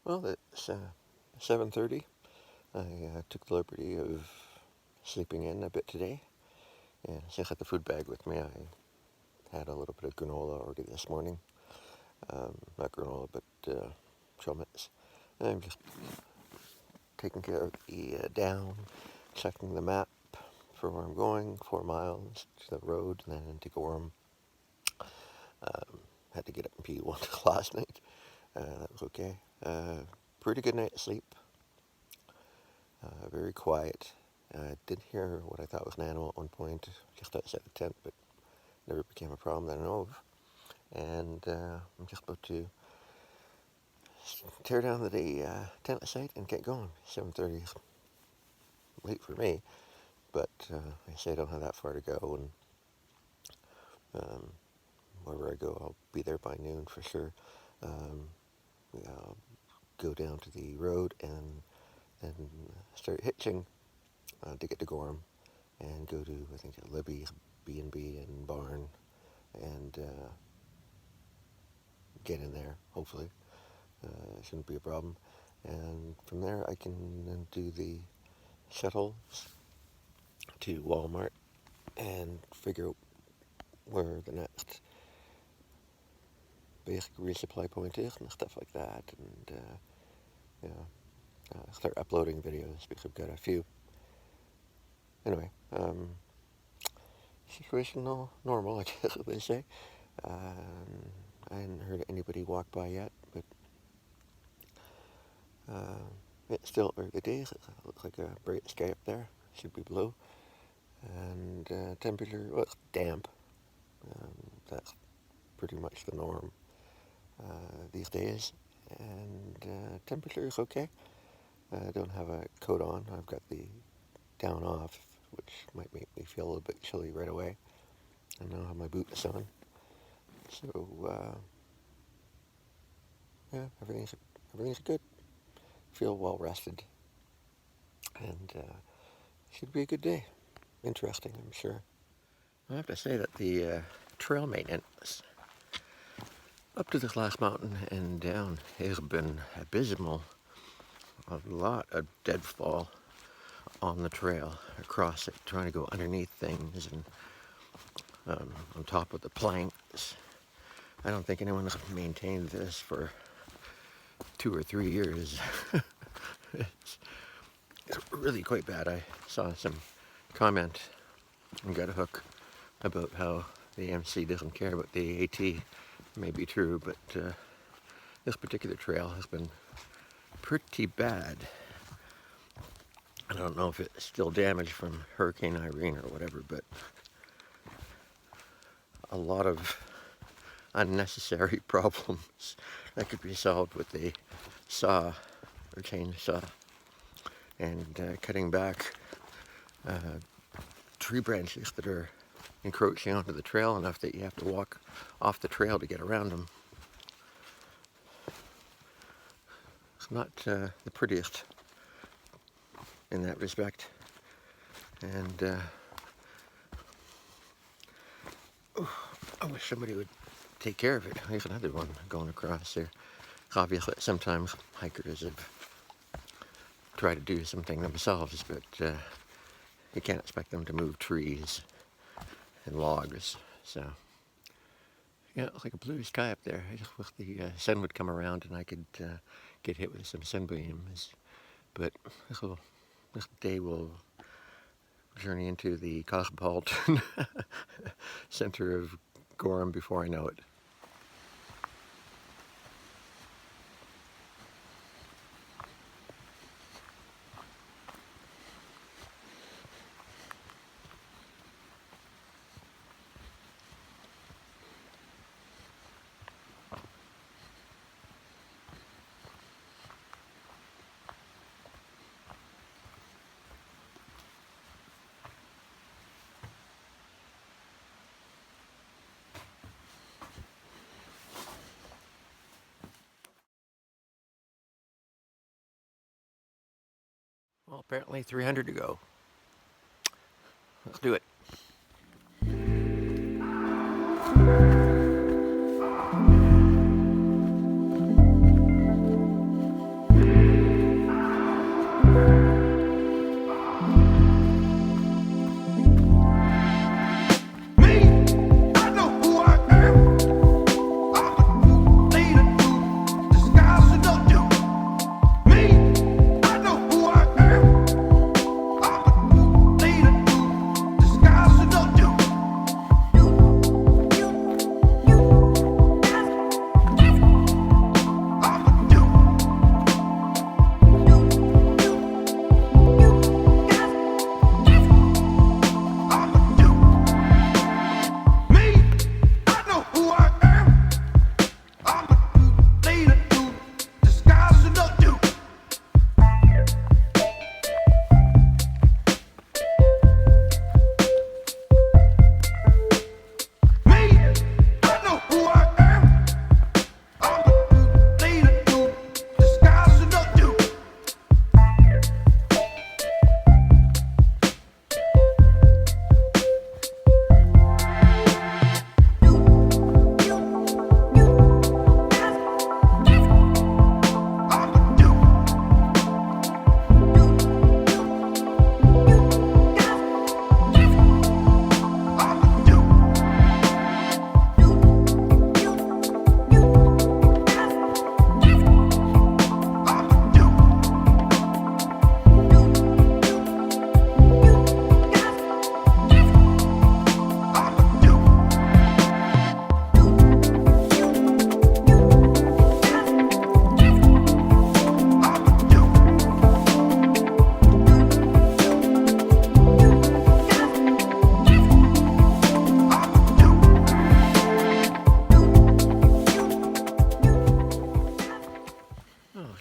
Well, it's 7:30. I took the liberty of sleeping in a bit today. And since I had the food bag with me, I had a little bit of granola already this morning. Not granola, but chomits. And I'm just taking care of the down, checking the map for where I'm going, 4 miles to the road, and then into Gorham. Had to get up and pee once last night. That was okay. Pretty good night's sleep. Very quiet. I did hear what I thought was an animal at one point just outside the tent, but never became a problem that I know of. And I'm just about to tear down the tent site and get going. 7:30 is late for me, but I say I don't have that far to go, and wherever I go, I'll be there by noon for sure. I'll go down to the road and then start hitching to get to Gorham and go to, I think, Libby, BnB and barn, and get in there, hopefully. Shouldn't be a problem. And from there I can then do the shuttles to Walmart and figure out where the next basic resupply point is and stuff like that. And start uploading videos because I've got a few. Anyway, situation normal, I guess they say. I hadn't heard anybody walk by yet, but it's still early days. It looks like a bright sky up there. Should be blue. And temperature, well, it's damp. That's pretty much the norm these days. And temperature is okay. I don't have a coat on. I've got the down off, which might make me feel a little bit chilly right away. I don't have my boots on. So, yeah, everything's good. Feel well rested. And should be a good day. Interesting, I'm sure. I have to say that the trail maintenance up to this last mountain and down has been abysmal. A lot of deadfall on the trail across it, trying to go underneath things and on top of the planks. I don't think anyone has maintained this for 2 or 3 years. it's really quite bad. I saw some comment on Got a Hook about how the MC doesn't care about the AT. May be true, but this particular trail has been pretty bad. I don't know if it's still damaged from Hurricane Irene or whatever, but a lot of unnecessary problems that could be solved with a saw or chainsaw and cutting back tree branches that are encroaching onto the trail enough that you have to walk off the trail to get around them. It's not the prettiest in that respect. And I wish somebody would take care of it. There's another one going across there. Obviously, sometimes hikers have tried to do something themselves, but you can't expect them to move trees and logs. So, yeah, it looks like a blue sky up there. I just wish the sun would come around and I could get hit with some sunbeams. But this day will journey into the cosmopolitan center of Gorham before I know it. Well, apparently 300 to go. Let's do it.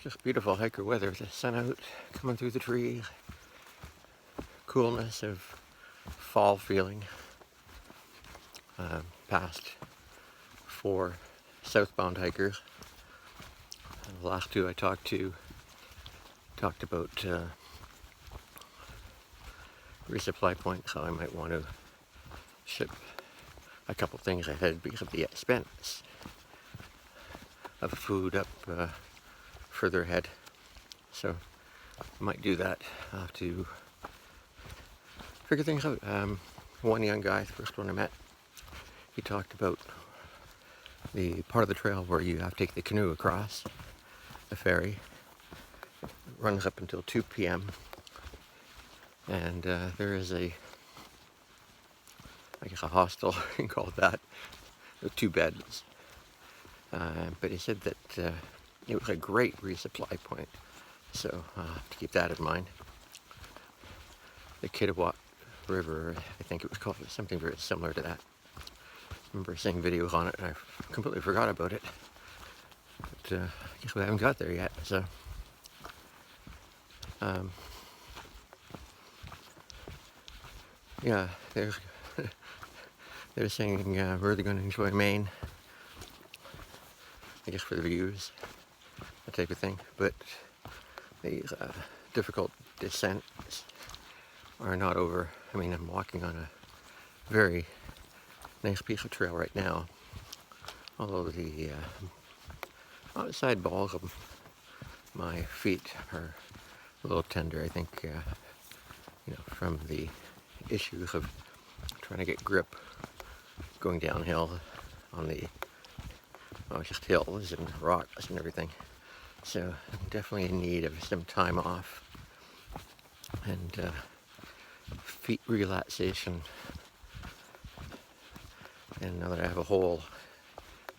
Just beautiful hiker weather with the sun out, coming through the trees. Coolness of fall feeling. Past 4 southbound hikers. The last 2 I talked about resupply points, how I might want to ship a couple things ahead because of the expense of food up further ahead. So I might do that. I'll have to figure things out. One young guy, the first one I met, he talked about the part of the trail where you have to take the canoe across the ferry. It runs up until 2 p.m. and there is I guess a hostel, you can call it that, with 2 beds. But he said that it was a great resupply point, so I'll have to keep that in mind. The Kittawat River, I think it was called, something very similar to that. I remember seeing videos on it and I completely forgot about it. But I guess we haven't got there yet, so. Yeah, they're saying we're really going to enjoy Maine. I guess for the views, that type of thing. But these difficult descents are not over. I mean, I'm walking on a very nice piece of trail right now, although the outside balls of my feet are a little tender. I think, from the issues of trying to get grip going downhill on the just hills and rocks and everything. So I'm definitely in need of some time off and feet relaxation. And now that I have a hole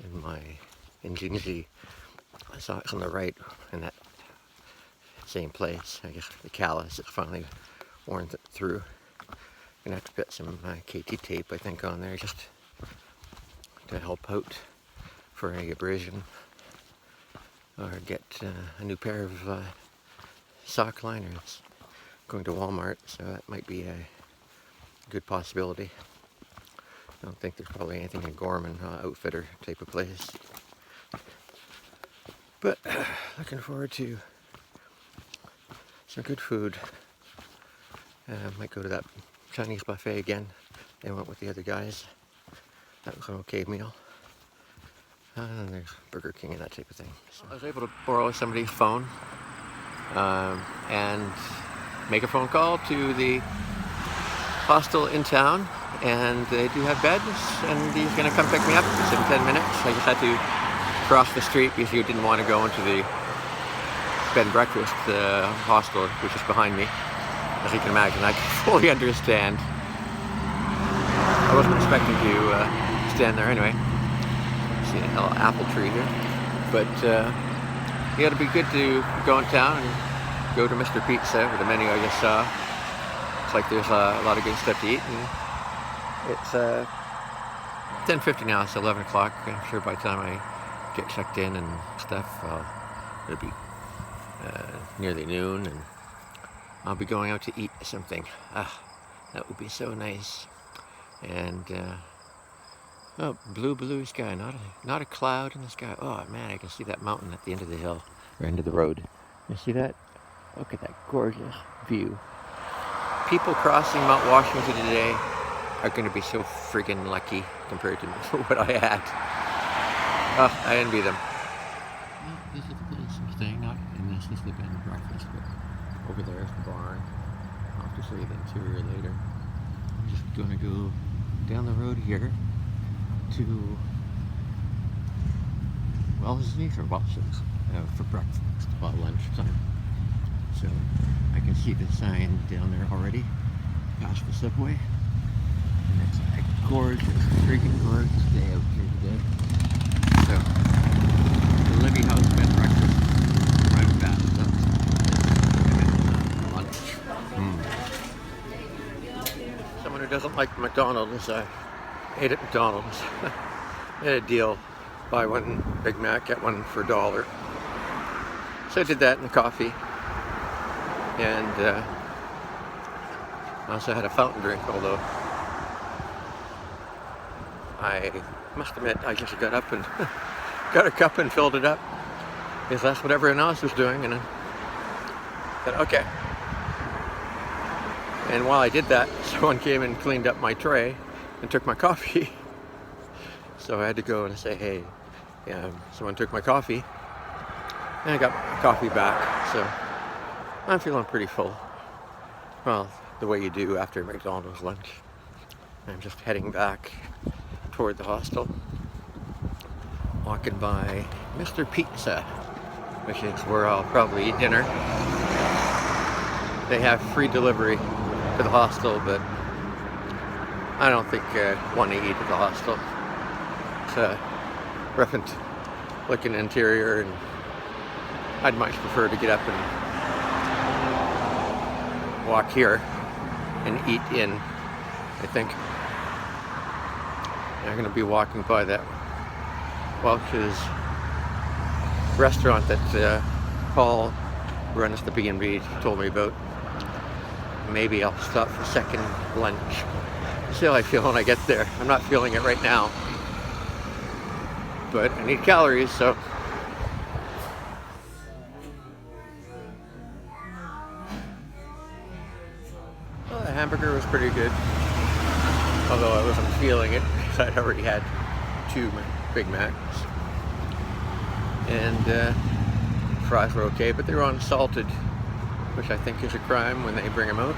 in my Injinji socks on the right in that same place, I guess the callus is finally worn through. Gonna have to put some KT tape, I think, on there just to help out for any abrasion, or get a new pair of sock liners. Going to Walmart, so that might be a good possibility. I don't think there's probably anything in Gorman Outfitter type of place. But looking forward to some good food. Might go to that Chinese buffet again. They went with the other guys. That was an okay meal. And there's Burger King and that type of thing. So I was able to borrow somebody's phone and make a phone call to the hostel in town, and they do have beds, and he's going to come pick me up. It's in 10 minutes. I just had to cross the street because he didn't want to go into the bed and breakfast hostel, which is behind me. As you can imagine, I can fully understand. I wasn't expecting to stand there anyway. See a little apple tree here. But you got to be good to go in town and go to Mr. Pizza with the menu I just saw. Looks like there's a lot of good stuff to eat. And it's 10:50 now, it's 11 o'clock. I'm sure by the time I get checked in and stuff, it'll be nearly noon, and I'll be going out to eat something. That would be so nice. And blue sky, not a cloud in the sky. Oh man, I can see that mountain at the end of the hill, or end of the road. You see that? Look at that gorgeous view. People crossing Mount Washington today are going to be so friggin' lucky compared to what I had. I envy them. Well, this is the place I'm staying at, and this is the bed and breakfast. But over there is the barn. I'll have to show you the interior later. I'm just going to go down the road here to Wellesley's or Welson's for breakfast while lunchtime. So I can see the sign down there already, past the subway. And it's a gorgeous, freaking gorgeous day out here today. So the Libby House bed and breakfast right past us. And lunch. Someone who doesn't like McDonald's, I ate at McDonald's. They had a deal, buy one Big Mac, get one for $1. So I did that in the coffee, and I also had a fountain drink, although I must admit I just got up and got a cup and filled it up, because that's what everyone else was doing, and I said, okay. And while I did that, someone came and cleaned up my tray and took my coffee. So I had to go and say, hey, someone took my coffee, and I got my coffee back, so I'm feeling pretty full. Well, the way you do after McDonald's lunch. I'm just heading back toward the hostel, walking by Mr. Pizza, which is where I'll probably eat dinner. They have free delivery to the hostel, but I don't think I want to eat at the hostel. It's a rough and looking interior, and I'd much prefer to get up and walk here and eat in, I think. I'm going to be walking by that Welch's restaurant that Paul, who runs the BnB, told me about. Maybe I'll stop for second lunch. See how I feel when I get there. I'm not feeling it right now, but I need calories, so. Well, the hamburger was pretty good, although I wasn't feeling it because I'd already had 2 Big Macs. And fries were okay, but they were unsalted, which I think is a crime when they bring them out.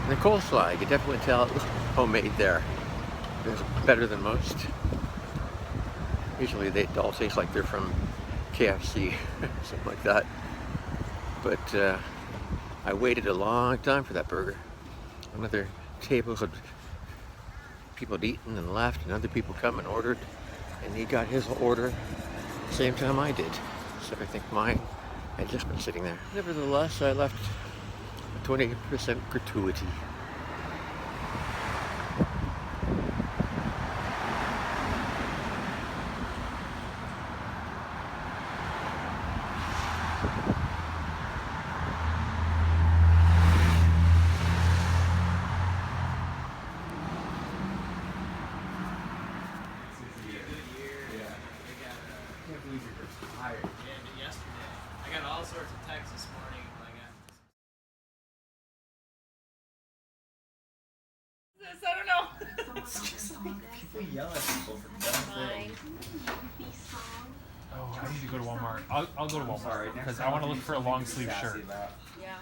The coleslaw, you could definitely tell it was homemade there. It was better than most. Usually they all taste like they're from KFC, something like that. But I waited a long time for that burger. Another tables of people had eaten and left, and other people come and ordered, and he got his order the same time I did. So I think mine had just been sitting there. Nevertheless, I left a 20% gratuity. All sorts of texts this morning. I don't know. It's just like people yell at people for dumb things. Oh, I need to go to Walmart. I'll go to Walmart because I want to look for a long sleeve shirt. Yeah.